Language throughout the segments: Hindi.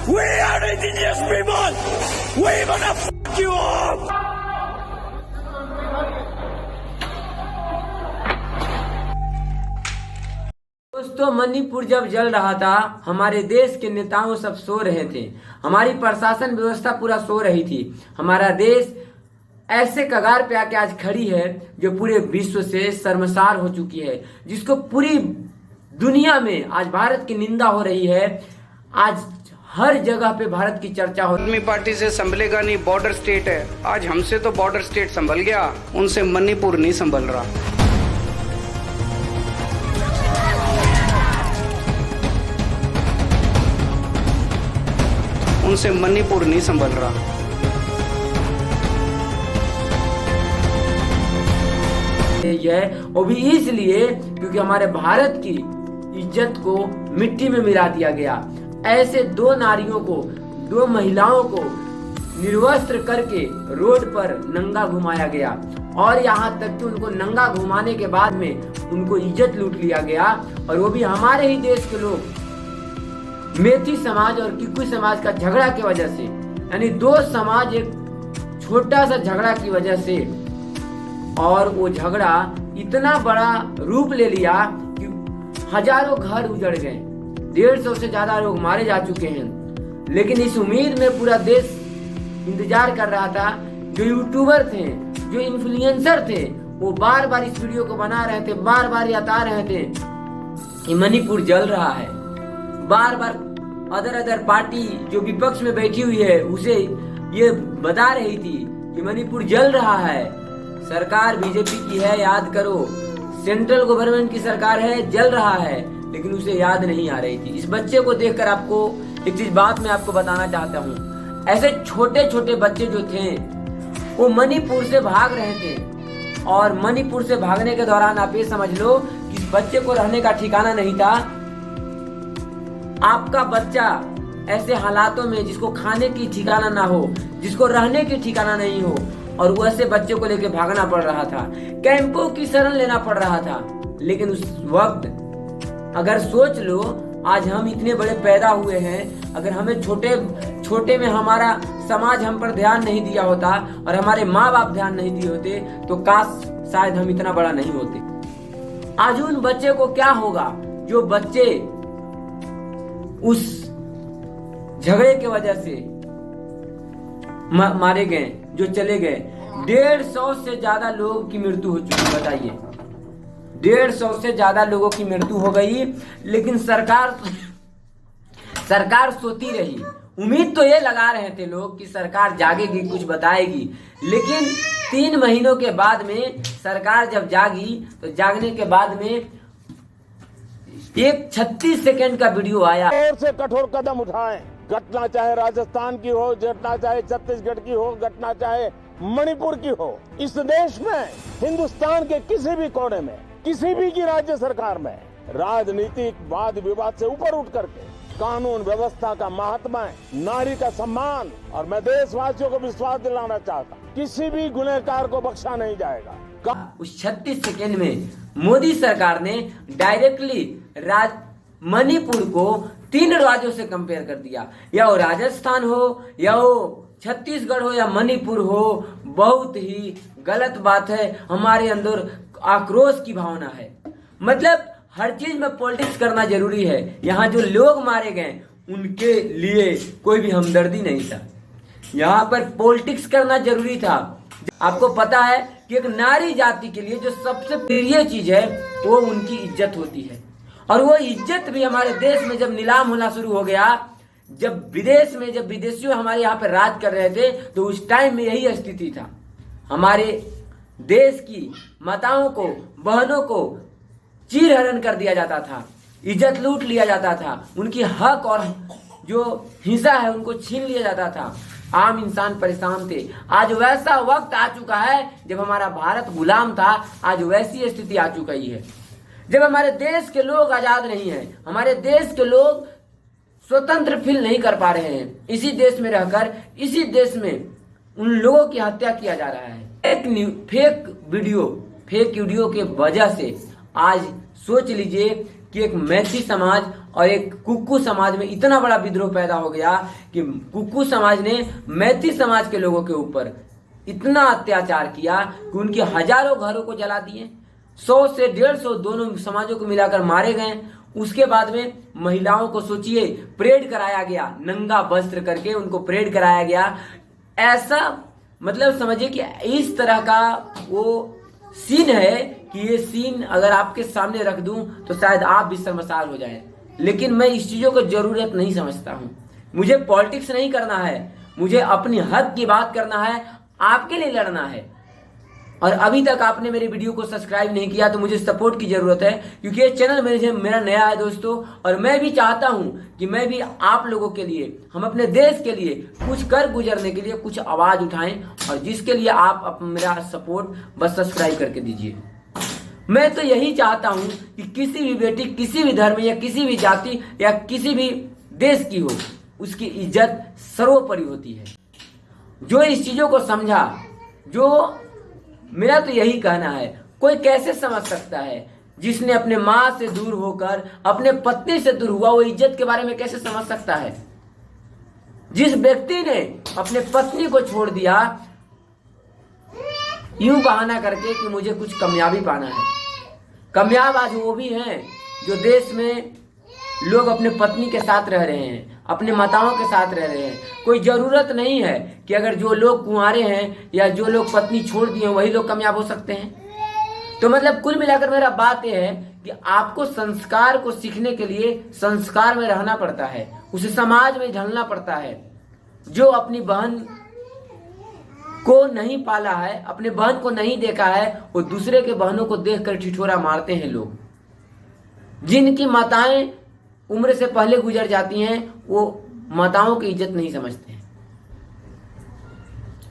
We are indigenous people. We gonna fuck you up. दोस्तों, मणिपुर जब जल रहा था, हमारे देश के नेताओं सब सो रहे थे, हमारी प्रशासन व्यवस्था पूरा सो रही थी। हमारा देश ऐसे कगार पे आके आज खड़ी है जो पूरे विश्व से शर्मसार हो चुकी है, जिसको पूरी दुनिया में आज भारत की निंदा हो रही है। आज हर जगह पे भारत की चर्चा हो। आदमी पार्टी से संभलेगा नहीं, बॉर्डर स्टेट है। आज हमसे तो बॉर्डर स्टेट संभल गया, उनसे मणिपुर नहीं संभल रहा। उनसे मणिपुर नहीं संभल रहा। है वो भी इसलिए क्योंकि हमारे भारत की इज्जत को मिट्टी में मिला दिया गया। ऐसे दो नारियों को, दो महिलाओं को निर्वस्त्र करके रोड पर नंगा घुमाया गया और यहाँ तक कि उनको नंगा घुमाने के बाद में उनको इज्जत लूट लिया गया। और वो भी हमारे ही देश के लोग, मेथी समाज और किकुई समाज का झगड़ा की वजह से, यानी दो समाज एक छोटा सा झगड़ा की वजह से, और वो झगड़ा इतना बड़ा रूप ले लिया कि हजारों घर उजड़ गए, 150 से ज्यादा लोग मारे जा चुके हैं। लेकिन इस उम्मीद में पूरा देश इंतजार कर रहा था। जो यूट्यूबर थे, जो इन्फ्लुएंसर थे, वो बार बार इस वीडियो को बना रहे थे, बार बार बता रहे थे कि मणिपुर जल रहा है। बार बार अदर पार्टी जो विपक्ष में बैठी हुई है उसे ये बता रही थी कि मणिपुर जल रहा है। सरकार बीजेपी की है, याद करो, सेंट्रल गवर्नमेंट की सरकार है, जल रहा है, लेकिन उसे याद नहीं आ रही थी। इस बच्चे को देखकर आपको एक चीज बात मैं आपको बताना चाहता हूँ। ऐसे छोटे छोटे बच्चे जो थे वो मणिपुर से भाग रहे थे, और मणिपुर से भागने के दौरान आप ये समझ लो कि इस बच्चे को रहने का ठिकाना नहीं था। आपका बच्चा ऐसे हालातों में, जिसको खाने की ठिकाना ना हो, जिसको रहने की ठिकाना नहीं हो, और वो ऐसे बच्चे को लेके भागना पड़ रहा था, कैंपों की शरण लेना पड़ रहा था। लेकिन उस वक्त अगर सोच लो, आज हम इतने बड़े पैदा हुए हैं, अगर हमें छोटे में हमारा समाज हम पर ध्यान नहीं दिया होता और हमारे माँ बाप ध्यान नहीं दिए होते, तो काश शायद हम इतना बड़ा नहीं होते। आज उन बच्चे को क्या होगा जो बच्चे उस झगड़े की वजह से मारे गए, जो चले गए। 150 से ज्यादा लोगों की मृत्यु हो चुकी, बताइए, 150 से ज्यादा लोगों की मृत्यु हो गई। लेकिन सरकार सोती रही। उम्मीद तो ये लगा रहे थे लोग कि सरकार जागेगी, कुछ बताएगी, लेकिन 3 महीनों के बाद में सरकार जब जागी, तो जागने के बाद में एक 36 सेकंड का वीडियो आया। और से कठोर कदम उठाएं, घटना चाहे राजस्थान की हो, घटना चाहे छत्तीसगढ़ की हो, घटना चाहे मणिपुर की हो। इस देश में, हिंदुस्तान के किसी भी कोने में, किसी भी की राज्य सरकार में राजनीतिक वाद विवाद से ऊपर उठ करके कानून व्यवस्था का महात्मा है, नारी का सम्मान, और मैं देशवासियों को विश्वास दिलाना चाहता, किसी भी गुनहगार को बख्शा नहीं जाएगा। उस 36 सेकेंड में मोदी सरकार ने डायरेक्टली मणिपुर को 3 राज्यों से कंपेयर कर दिया, या वो राजस्थान हो, या वो छत्तीसगढ़ हो, या मणिपुर हो। बहुत ही गलत बात है। हमारे अंदर आक्रोश की भावना है। मतलब हर चीज में पॉलिटिक्स करना जरूरी है। यहाँ जो लोग मारे गए उनके लिए कोई भी हमदर्दी नहीं था, यहाँ पर पॉलिटिक्स करना जरूरी था। आपको पता है कि एक नारी जाति के लिए जो सबसे प्रिय चीज है वो उनकी इज्जत होती है, और वो इज्जत भी हमारे देश में जब नीलाम होना शुरू हो गया, जब विदेशियों हमारे यहाँ पे राज कर रहे थे, तो उस टाइम में यही स्थिति था। हमारे देश की माताओं को, बहनों को चीरहरण कर दिया जाता था, इज्जत लूट लिया जाता था, उनकी हक और जो हिस्सा है उनको छीन लिया जाता था। आम इंसान परेशान थे। आज वैसा वक्त आ चुका है जब हमारा भारत गुलाम था। आज वैसी स्थिति आ चुकी है जब हमारे देश के लोग आजाद नहीं है, हमारे देश के लोग स्वतंत्र फील नहीं कर पा रहे हैं। इसी देश में रहकर, इसी देश में उन लोगों की हत्या किया जा रहा है। फेक वीडियो के वजह से आज सोच लीजिए कि एक मैथिली समाज और एक कुक्कू समाज में इतना बड़ा विद्रोह पैदा हो गया कि कुक्कू समाज ने मैथिली समाज के लोगों के ऊपर इतना अत्याचार किया कि उनके हजारों घरों को जला दिए, 100 से 150 दोनों समाजों को मिलाकर मारे गए। उसके बाद में महिलाओं को सोचिए परेड कराया गया, नंगा वस्त्र करके उनको परेड कराया गया। ऐसा मतलब समझिए कि इस तरह का वो सीन है कि ये सीन अगर आपके सामने रख दूं तो शायद आप भी शर्मसार हो जाएं। लेकिन मैं इस चीज़ों को जरूरत नहीं समझता हूं। मुझे पॉलिटिक्स नहीं करना है, मुझे अपनी हक की बात करना है, आपके लिए लड़ना है। और अभी तक आपने मेरे वीडियो को सब्सक्राइब नहीं किया तो मुझे सपोर्ट की जरूरत है, क्योंकि ये चैनल मेरा नया है दोस्तों, और मैं भी चाहता हूं कि मैं भी आप लोगों के लिए, हम अपने देश के लिए कुछ कर गुजरने के लिए कुछ आवाज उठाएं, और जिसके लिए आप मेरा सपोर्ट बस सब्सक्राइब करके दीजिए। मैं तो यही चाहता हूं कि किसी भी बेटी, किसी भी धर्म या किसी भी जाति या किसी भी देश की हो, उसकी इज्जत सर्वोपरि होती है। जो इस चीजों को समझा, जो मेरा तो यही कहना है, कोई कैसे समझ सकता है जिसने अपने माँ से दूर होकर अपने पत्नी से दूर हुआ, वो इज्जत के बारे में कैसे समझ सकता है? जिस व्यक्ति ने अपने पत्नी को छोड़ दिया यूं बहाना करके कि मुझे कुछ कामयाबी पाना है। कामयाब आज वो भी हैं जो देश में लोग अपने पत्नी के साथ रह रहे हैं, अपने माताओं के साथ रह रहे हैं। कोई जरूरत नहीं है कि अगर जो लोग कुंवारे हैं या जो लोग पत्नी छोड़ दिए वही लोग कामयाब हो सकते हैं। तो मतलब कुल मिलाकर मेरा बात यह है कि आपको संस्कार को सीखने के लिए संस्कार में रहना पड़ता है, उस समाज में ढलना पड़ता है। जो अपनी बहन को नहीं पाला है, अपने बहन को नहीं देखा है, वो दूसरे के बहनों को देखकर ठिठोरा मारते हैं लोग। जिनकी माताएं उम्र से पहले गुजर जाती हैं वो माताओं की इज्जत नहीं समझते हैं।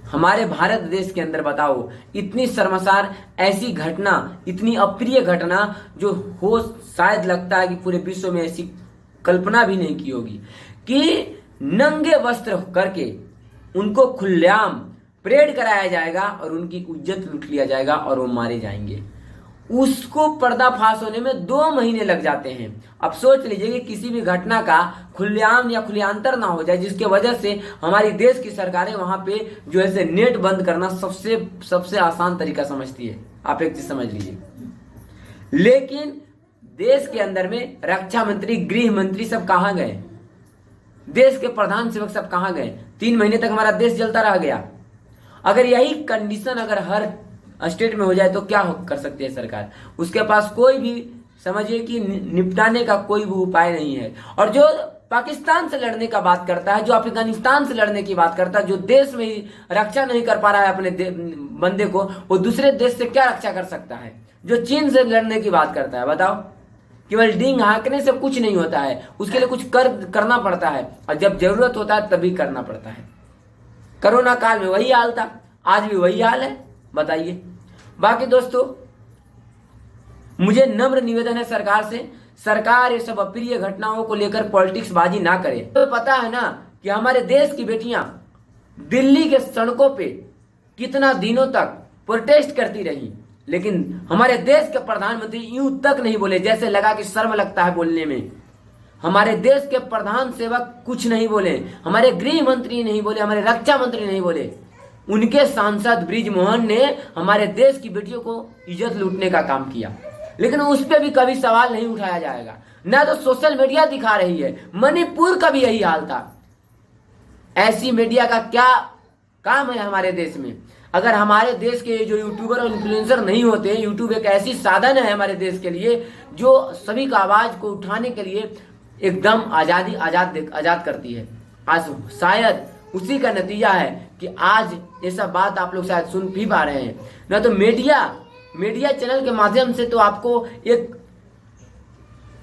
हमारे भारत देश के अंदर बताओ, इतनी शर्मसार ऐसी घटना, इतनी अप्रिय घटना जो हो, शायद लगता है कि पूरे विश्व में ऐसी कल्पना भी नहीं की होगी कि नंगे वस्त्र करके उनको खुलेआम परेड कराया जाएगा और उनकी इज्जत लूट लिया जाएगा और वो मारे जाएंगे। उसको पर्दाफाश होने में 2 महीने लग जाते हैं। अब सोच लीजिए कि किसी भी घटना का खुलेआम या खुलेआंतर ना हो जाए, जिसके वजह से हमारी देश की सरकारें वहां पे जो है नेट बंद करना सबसे आसान तरीका समझती है। आप एक चीज समझ लीजिए। लेकिन देश के अंदर में रक्षा मंत्री, गृह मंत्री सब कहां गए? देश के प्रधान सेवक सब कहां गए? 3 महीने तक हमारा देश जलता रह गया। अगर यही कंडीशन अगर हर स्टेट में हो जाए तो क्या कर सकती है सरकार? उसके पास कोई भी समझिए कि निपटाने का कोई भी उपाय नहीं है। और जो पाकिस्तान से लड़ने का बात करता है, जो अफगानिस्तान से लड़ने की बात करता है, जो देश में ही रक्षा नहीं कर पा रहा है अपने बंदे को, वो दूसरे देश से क्या रक्षा कर सकता है? जो चीन से लड़ने की बात करता है, बताओ, केवल डींग हाँकने से कुछ नहीं होता है, उसके लिए कुछ करना पड़ता है, और जब जरूरत होता है तभी करना पड़ता है। कोरोना काल में वही हाल था, आज भी वही हाल है, बताइए। बाकी दोस्तों, मुझे नम्र निवेदन है सरकार से, सरकार ये सब अप्रिय घटनाओं को लेकर पॉलिटिक्स बाजी ना करे। तो पता है ना कि हमारे देश की बेटियां दिल्ली के सड़कों पे कितना दिनों तक प्रोटेस्ट करती रही, लेकिन हमारे देश के प्रधानमंत्री यूं तक नहीं बोले, जैसे लगा कि शर्म लगता है बोलने में। हमारे देश के प्रधान सेवक कुछ नहीं बोले, हमारे गृह मंत्री नहीं बोले, हमारे रक्षा मंत्री नहीं बोले। उनके सांसद बृजमोहन ने हमारे देश की बेटियों को इज्जत लूटने का काम किया, लेकिन उस पर भी कभी सवाल नहीं उठाया जाएगा। ना तो सोशल मीडिया दिखा रही है। मणिपुर का भी यही हाल था। ऐसी मीडिया का क्या काम है हमारे देश में? अगर हमारे देश के जो यूट्यूबर और इन्फ्लुएंसर नहीं होते, यूट्यूब एक ऐसी साधन है हमारे देश के लिए जो सभी का आवाज को उठाने के लिए एकदम आजाद करती है। आज शायद उसी का नतीजा है कि आज ये सब बात आप लोग शायद सुन भी पा रहे हैं। ना तो मीडिया चैनल के माध्यम से तो आपको एक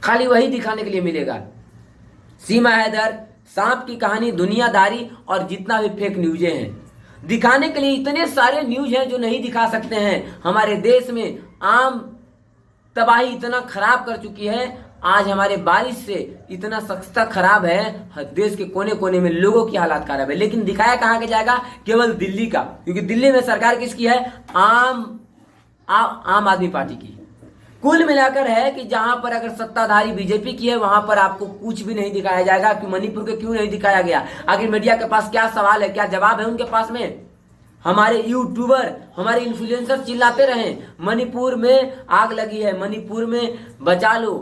खाली वही दिखाने के लिए मिलेगा, सीमा हैदर, सांप की कहानी, दुनियादारी और जितना भी फेक न्यूज़ें हैं। दिखाने के लिए इतने सारे न्यूज हैं जो नहीं दिखा सकते हैं। हमारे देश में आम तबाही इतना खराब कर चुकी है, आज हमारे बारिश से इतना सख्ता खराब है, देश के कोने कोने में लोगों की हालात खराब है। लेकिन दिखाया कहाँ के जाएगा? केवल दिल्ली का, क्योंकि दिल्ली में सरकार किसकी है? आम आदमी पार्टी की। कुल मिलाकर है कि जहां पर अगर सत्ताधारी बीजेपी की है वहां पर आपको कुछ भी नहीं दिखाया जाएगा कि मणिपुर के क्यों नहीं दिखाया गया। आखिर मीडिया के पास क्या सवाल है, क्या जवाब है उनके पास में? हमारे यूट्यूबर, हमारे इन्फ्लुएंसर चिल्लाते रहे मणिपुर में आग लगी है, मणिपुर में बचा लो,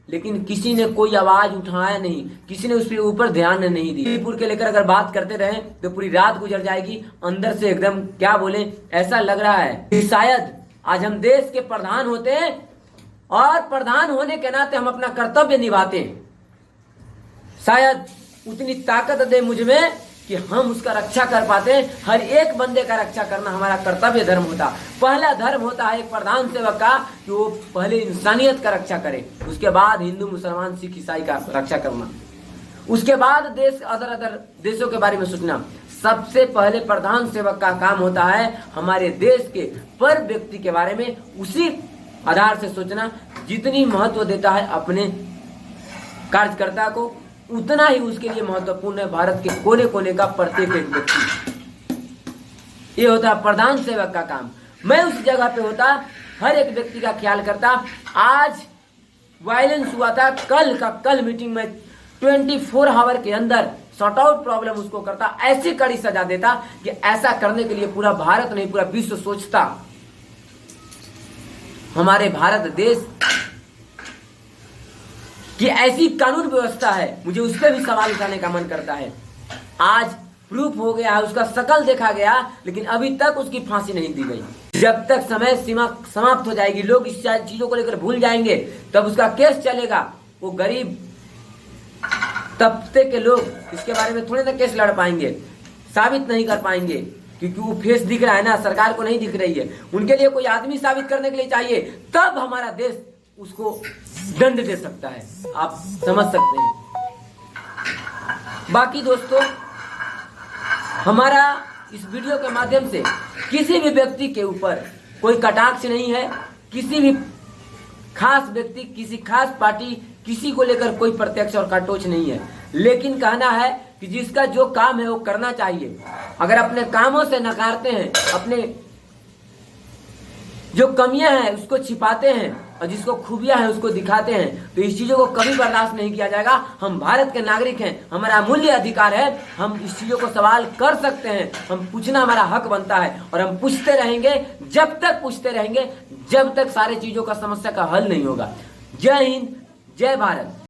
लेकिन किसी ने कोई आवाज उठाया नहीं, किसी ने उसके ऊपर ध्यान नहीं दी। मणिपुर के लेकर अगर बात करते रहे तो पूरी रात गुजर जाएगी, अंदर से एकदम क्या बोले, ऐसा लग रहा है कि शायद आज हम देश के प्रधान होते हैं और प्रधान होने के नाते हम अपना कर्तव्य निभाते हैं। शायद उतनी ताकत दे मुझ में कि हम उसका रक्षा कर पाते हैं। हर एक बंदे का रक्षा करना हमारा कर्तव्य धर्म होता। पहला धर्म होता है एक प्रधान सेवक का कि वो पहले इंसानियत का रक्षा करे, उसके बाद हिंदू मुसलमान सिख ईसाई का रक्षा करना, उसके बाद देश अदर देशों के बारे में सोचना। सबसे पहले प्रधान सेवक का काम होता है हमारे देश के पर व्यक्ति के बारे में उसी आधार से सोचना। जितनी महत्व देता है अपने कार्यकर्ता को, उतना ही उसके लिए महत्वपूर्ण है भारत के कोने कोने का प्रत्येक एक व्यक्ति। ये होता है प्रधान सेवक का काम। मैं उस जगह पे होता, हर एक व्यक्ति का ख्याल करता। आज वायलेंस हुआ था, कल मीटिंग में 24 आवर के अंदर सॉर्ट आउट प्रॉब्लम उसको करता, ऐसी कड़ी सजा देता कि ऐसा करने के लिए पूरा भारत नहीं पूरा विश्व सोचता। हमारे भारत देश कि ऐसी कानून व्यवस्था है, मुझे उस पर भी सवाल उठाने का मन करता है। आज प्रूफ हो गया है, उसका शकल देखा गया, लेकिन अभी तक उसकी फांसी नहीं दी गई। जब तक समय सीमा समाप्त हो जाएगी, लोग इस चीजों को लेकर भूल जाएंगे, तब उसका केस चलेगा। वो गरीब तबके के लोग इसके बारे में थोड़े ना केस लड़ पाएंगे, साबित नहीं कर पाएंगे, क्योंकि वो फेस दिख रहा है ना, सरकार को नहीं दिख रही है। उनके लिए कोई आदमी साबित करने के लिए चाहिए, तब हमारा देश उसको दंड दे सकता है। आप समझ सकते हैं। बाकी दोस्तों, हमारा इस वीडियो के माध्यम से किसी भी व्यक्ति के ऊपर कोई कटाक्ष नहीं है, किसी भी खास व्यक्ति, किसी खास पार्टी, किसी को लेकर कोई प्रत्यक्ष और कटोच नहीं है, लेकिन कहना है कि जिसका जो काम है वो करना चाहिए। अगर अपने कामों से नकारते हैं, अपने जो कमियां हैं उसको छिपाते हैं और जिसको खूबियां हैं उसको दिखाते हैं, तो इस चीजों को कभी बर्दाश्त नहीं किया जाएगा। हम भारत के नागरिक हैं, हमारा मूल्य अधिकार है, हम इस चीजों को सवाल कर सकते हैं, हम पूछना हमारा हक बनता है और हम पूछते रहेंगे, जब तक पूछते रहेंगे जब तक सारे चीजों का समस्या का हल नहीं होगा। जय हिंद, जय भारत।